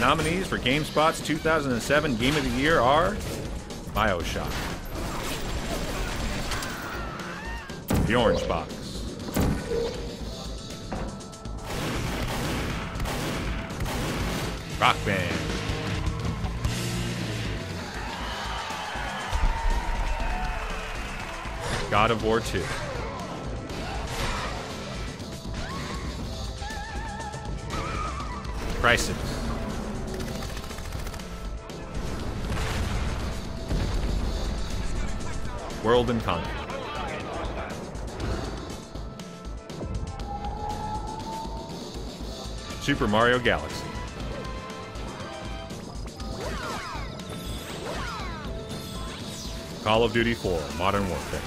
nominees for Gamespots 2007 Game of the Year are BioShock, The Orange Box, Rock Band, God of War 2, Crisis, World and Conquer, Super Mario Galaxy, Call of Duty 4 Modern Warfare,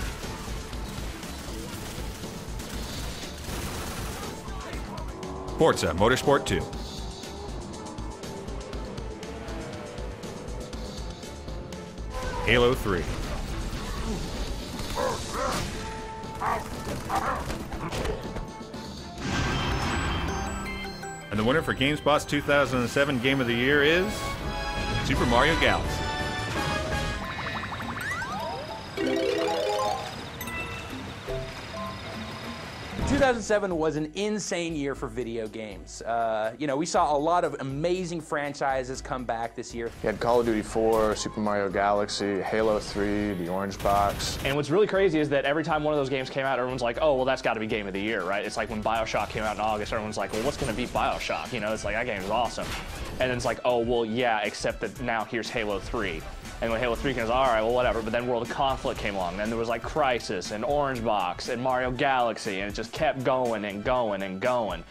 Forza Motorsport 2, Halo 3, and the winner for Gamespots 2007 Game of the Year is Super Mario Galaxy. 2007 was an insane year for video games. You know, we saw a lot of amazing franchises come back this year. You had Call of Duty 4, Super Mario Galaxy, Halo 3, The Orange Box. And what's really crazy is that every time one of those games came out, everyone's like, oh, well, that's got to be Game of the Year, right? It's like when BioShock came out in August, everyone's like, well, what's going to beat BioShock? You know, it's like, that game is awesome. And then it's like, oh, well, yeah, except that now here's Halo 3. And when Halo 3 comes, all right, well, whatever. But then World of Conflict came along. Then there was like Crisis and Orange Box and Mario Galaxy, and it just kept going and going and going.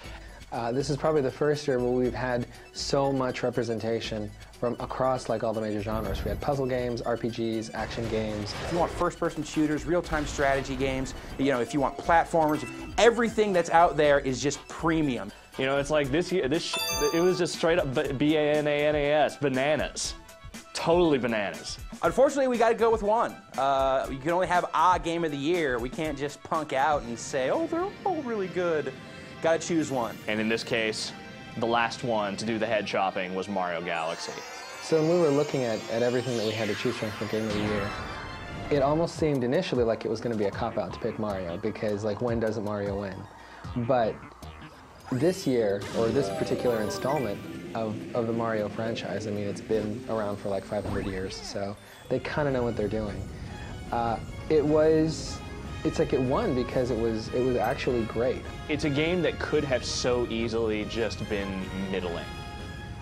This is probably the first year where we've had so much representation from across like all the major genres. We had puzzle games, RPGs, action games. If you want first-person shooters, real-time strategy games, you know, if you want platformers, everything that's out there is just premium. You know, it's like this year, it was just straight up B-A-N-A-N-A-S, bananas. Totally bananas. Unfortunately, we got to go with one. You can only have a Game of the Year. We can't just punk out and say, oh, they're all really good. Got to choose one. And in this case, the last one to do the head chopping was Mario Galaxy. So when we were looking at everything that we had to choose from for Game of the Year, it almost seemed initially like it was going to be a cop-out to pick Mario, because like, when doesn't Mario win? But this year, or this particular installment of the Mario franchise, I mean, it's been around for like 500 years, so they kind of know what they're doing. It's like it won because it was actually great. It's a game that could have so easily just been middling.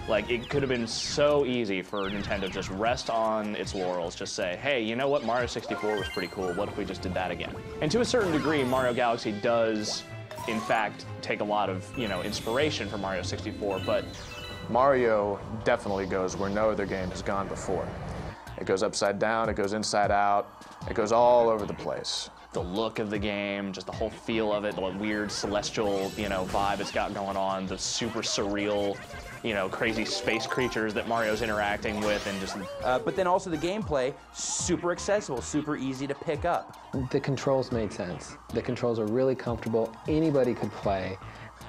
Like, it could have been so easy for Nintendo to just rest on its laurels, just say, hey, you know what, Mario 64 was pretty cool, what if we just did that again? And to a certain degree, Mario Galaxy does, in fact, take a lot of, you know, inspiration from Mario 64, but Mario definitely goes where no other game has gone before. It goes upside down, it goes inside out, it goes all over the place. the look of the game, just the whole feel of it, the weird celestial, you know, vibe it's got going on, the super surreal, you know, crazy space creatures that Mario's interacting with, and just... but then also the gameplay, super accessible, super easy to pick up. The controls made sense. The controls are really comfortable. Anybody could play.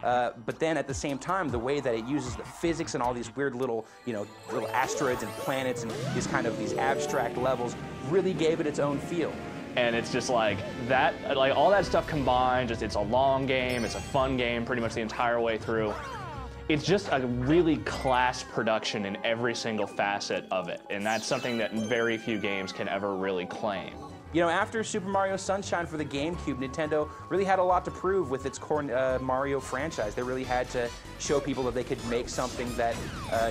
But then at the same time, the way that it uses the physics and all these weird little, you know, little asteroids and planets and these abstract levels really gave it its own feel. And it's just like that, like all that stuff combined, just it's a long game, it's a fun game pretty much the entire way through. It's just a really class production in every single facet of it, and that's something that very few games can ever really claim. You know, after Super Mario Sunshine for the GameCube, Nintendo really had a lot to prove with its core Mario franchise. They really had to show people that they could make something that,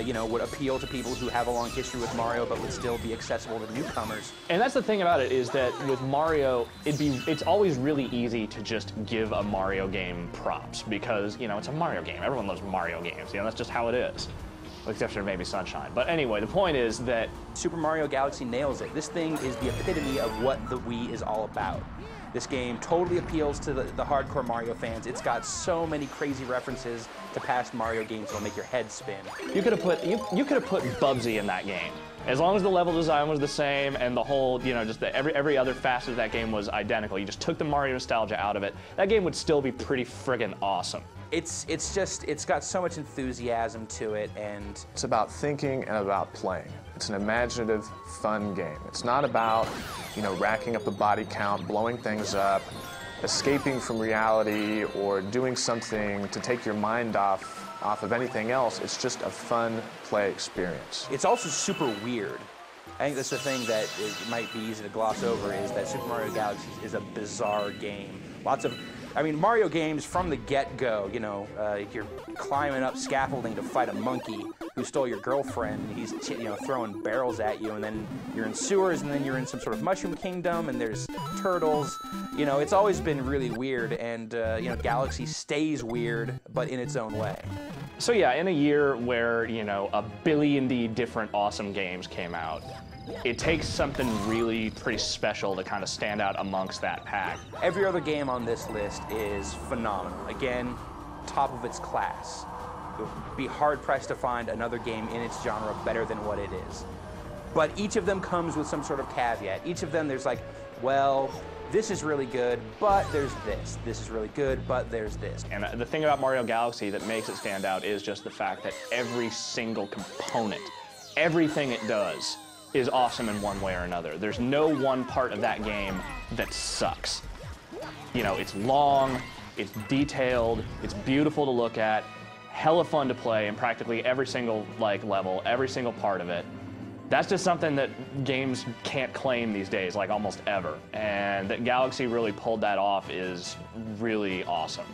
you know, would appeal to people who have a long history with Mario, but would still be accessible to newcomers. And that's the thing about it, is that with Mario, it's always really easy to just give a Mario game props, because, you know, it's a Mario game. Everyone loves Mario games. You know, that's just how it is. Except for maybe Sunshine. But anyway, the point is that Super Mario Galaxy nails it. This thing is the epitome of what the Wii is all about. This game totally appeals to the hardcore Mario fans. It's got so many crazy references to past Mario games that'll make your head spin. You could have put Bubsy in that game. As long as the level design was the same and the whole, you know, just every other facet of that game was identical. You just took the Mario nostalgia out of it. That game would still be pretty friggin' awesome. It's got so much enthusiasm to it, and It's about thinking and about playing. It's an imaginative, fun game. It's not about, racking up a body count, blowing things up, escaping from reality, or doing something to take your mind off of anything else. It's just a fun play experience. it's also super weird. I think that's the thing that it might be easy to gloss over, is that Super Mario Galaxy is a bizarre game. Mario games from the get-go, you're climbing up scaffolding to fight a monkey who stole your girlfriend, and he's throwing barrels at you, and then you're in sewers, and then you're in some sort of mushroom kingdom, and there's turtles. It's always been really weird, and Galaxy stays weird, but in its own way. So yeah, in a year where, a billion different awesome games came out, it takes something really pretty special to kind of stand out amongst that pack. Every other game on this list is phenomenal. Again, top of its class. You'll be hard-pressed to find another game in its genre better than what it is. But each of them comes with some sort of caveat. Each of them, there's like, well, this is really good, but there's this. This is really good, but there's this. And the thing about Mario Galaxy that makes it stand out is just the fact that every single component, everything it does, is awesome in one way or another. There's no one part of that game that sucks. It's long, it's detailed, it's beautiful to look at, hella fun to play in practically every single level, every single part of it. That's just something that games can't claim these days, almost ever. And that Galaxy really pulled that off is really awesome.